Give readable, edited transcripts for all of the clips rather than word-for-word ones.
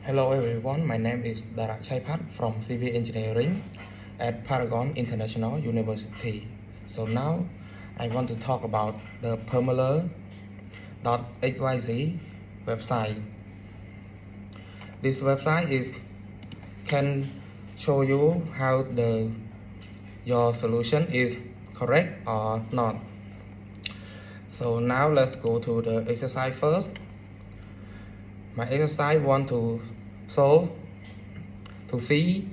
Hello everyone, my name is Darakchai Phat from Civil Engineering at Paragon International University. So now I want to talk about the PermaLearn.xyz website. This website can show you how your solution is correct or not. So now let's go to the exercise first. My exercise want to solve to see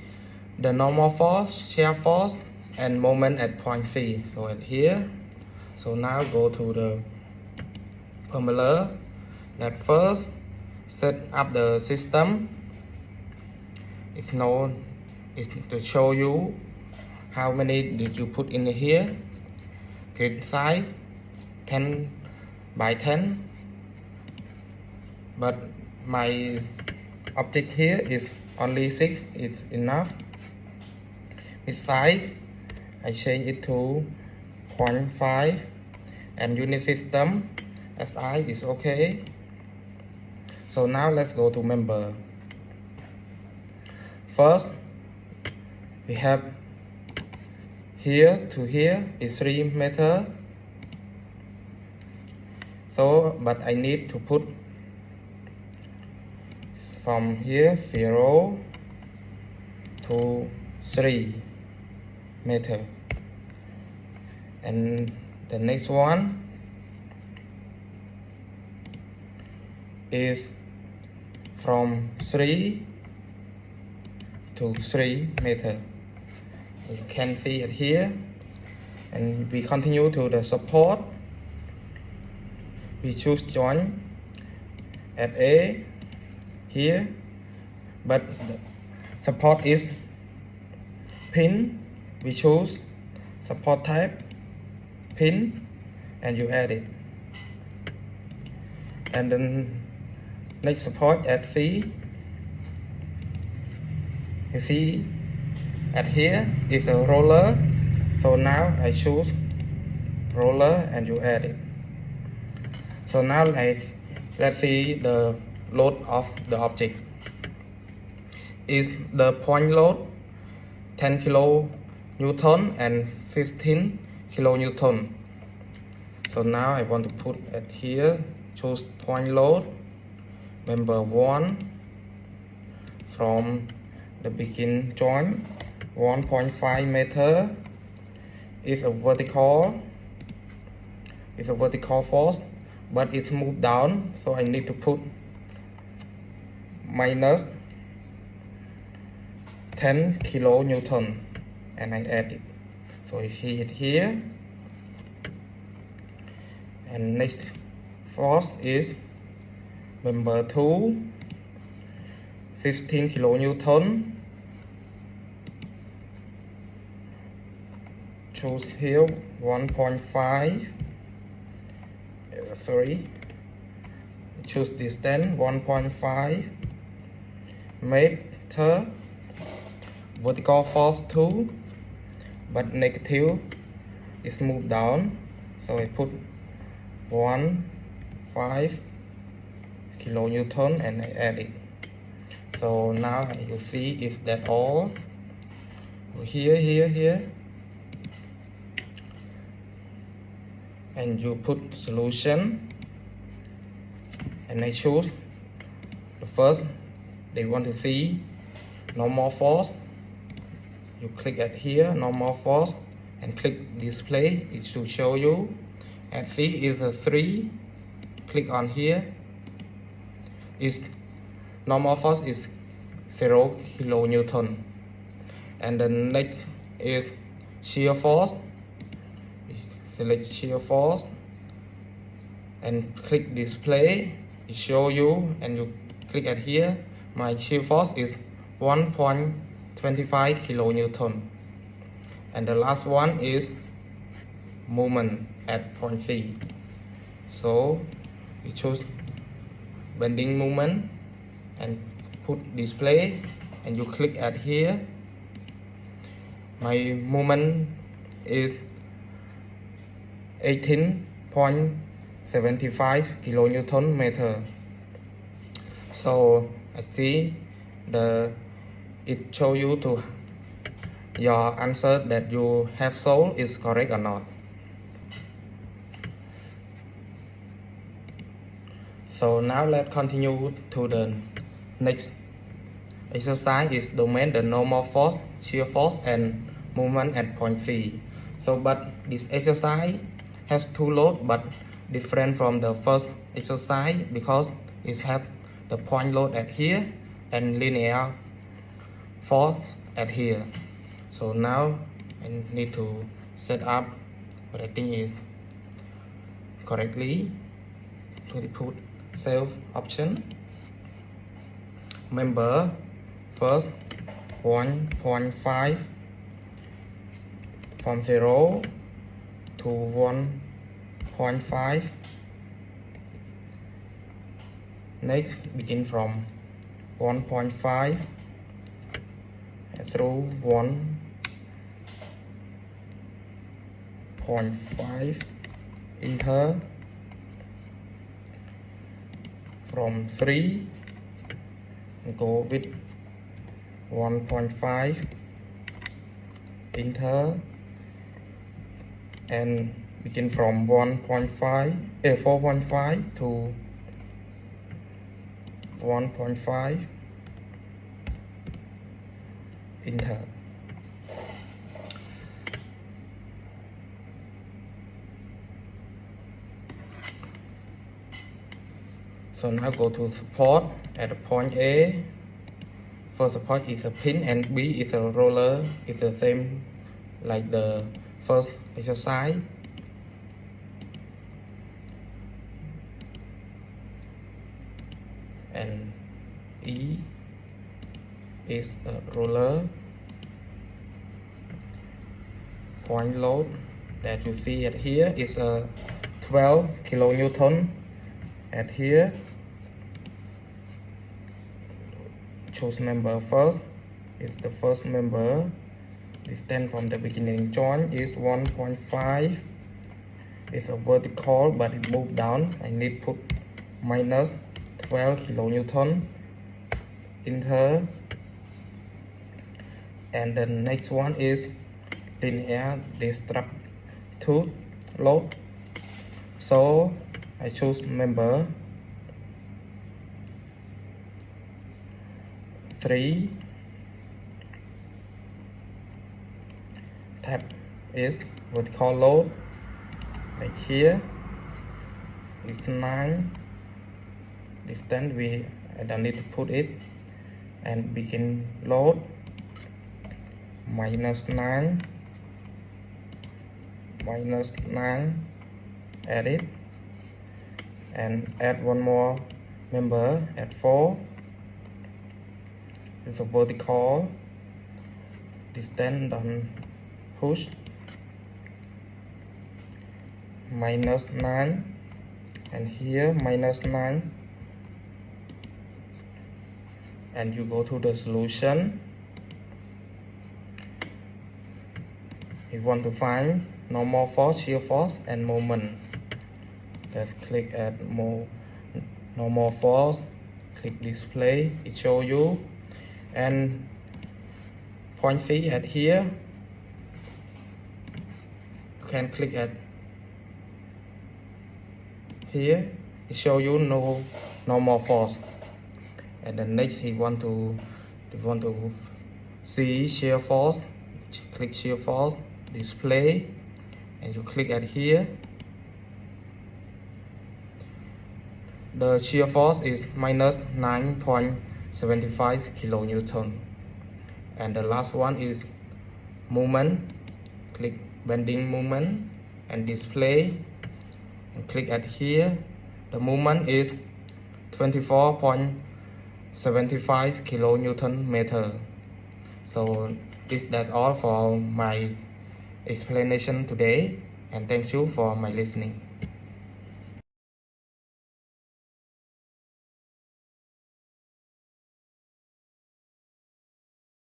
the normal force, shear force, and moment at point C. So at here, so now go to the PermaLearn. That first set up the system. It's to show you how many did you put in here. Grid size 10 by 10, but my object here is only 6, it's enough. Its size, I change it to 0.5, and unit system SI is okay. So now let's go to member. First, we have here to here is 3 meters. So, but I need to put from here 0 to 3 meters, and the next one is from 3 to 3 meters. You can see it here, and we continue to the support. We choose joint at A here, but the support is pin. We choose support type pin, and you add it. And then next support at C. You see at here is a roller, so now I choose roller and you add it. So now let's see the load of the object. Is the point load 10 kilonewton and 15 kilonewton. So now I want to put it here, choose point load, member 1, from the begin joint 1.5 meter is a vertical force, but it's moved down, so I need to put minus 10 kilonewton, and I add it. So you see it here. And next force is member 2, 15 kilonewton. Choose here 1.5. Choose distance 1.5 meter. Vertical force 2, but negative is moved down, so I put 1.5 kilonewton and I add it. So now you see, is that all? Here, and you put solution, and I choose the first. They want to see normal force. You click at here, normal force, and click display. It should show you. At C is a 3. Click on here. Is normal force is 0 kilonewton. And the next is shear force. Select shear force and click display. It show you, and you click at here. My shear force is 1.25 kilonewton, and the last one is moment at point C. So you choose bending moment and put display, and you click at here. My moment is 18.75 kilonewton meter. So I see it show you to your answer that you have solved is correct or not. So now let's continue to the next exercise. Is domain the normal force, shear force, and movement at point C. So but this exercise has two loads but different from the first exercise because it has the point load at here and linear force at here. So now I need to set up what I think is correctly. Put save option. Member first 1.5 from 0 to 1.5. Next begin from 1.5 through 1.5. Enter from 3, go with 1.5, enter, and begin from 4.5 to 1.5, enter. So now go to support at the point A. First support is a pin and B is a roller. It's the same like the first exercise. And E is a roller. Point load that you see at here is a 12 kilonewton at here. Choose member first. It's the first member. Distance from the beginning joint is 1.5. It's a vertical but it moved down. I need put minus 12 kilonewton. Enter. And the next one is linear destructive load. So I choose member 3. Tab is vertical load. Like here, it's 9. Distance I don't need to put it. And begin load minus 9. Minus 9. Add it. And add one more member at 4. It's a vertical. Distance done push. Minus 9. And here minus 9. And you go to the solution. You want to find normal force, shear force, and moment. Let's click at normal force. Click display. It shows you. And point C at here. You can click at here. It shows you no normal force. And then next you want to see shear force. Click shear force. Display. And you click at here. The shear force is minus 9.75 kilonewton. And the last one is movement. Click bending moment and display. And click at here. The movement is 24.75 kilonewton meter. So that's all for my explanation today. And thank you for my listening.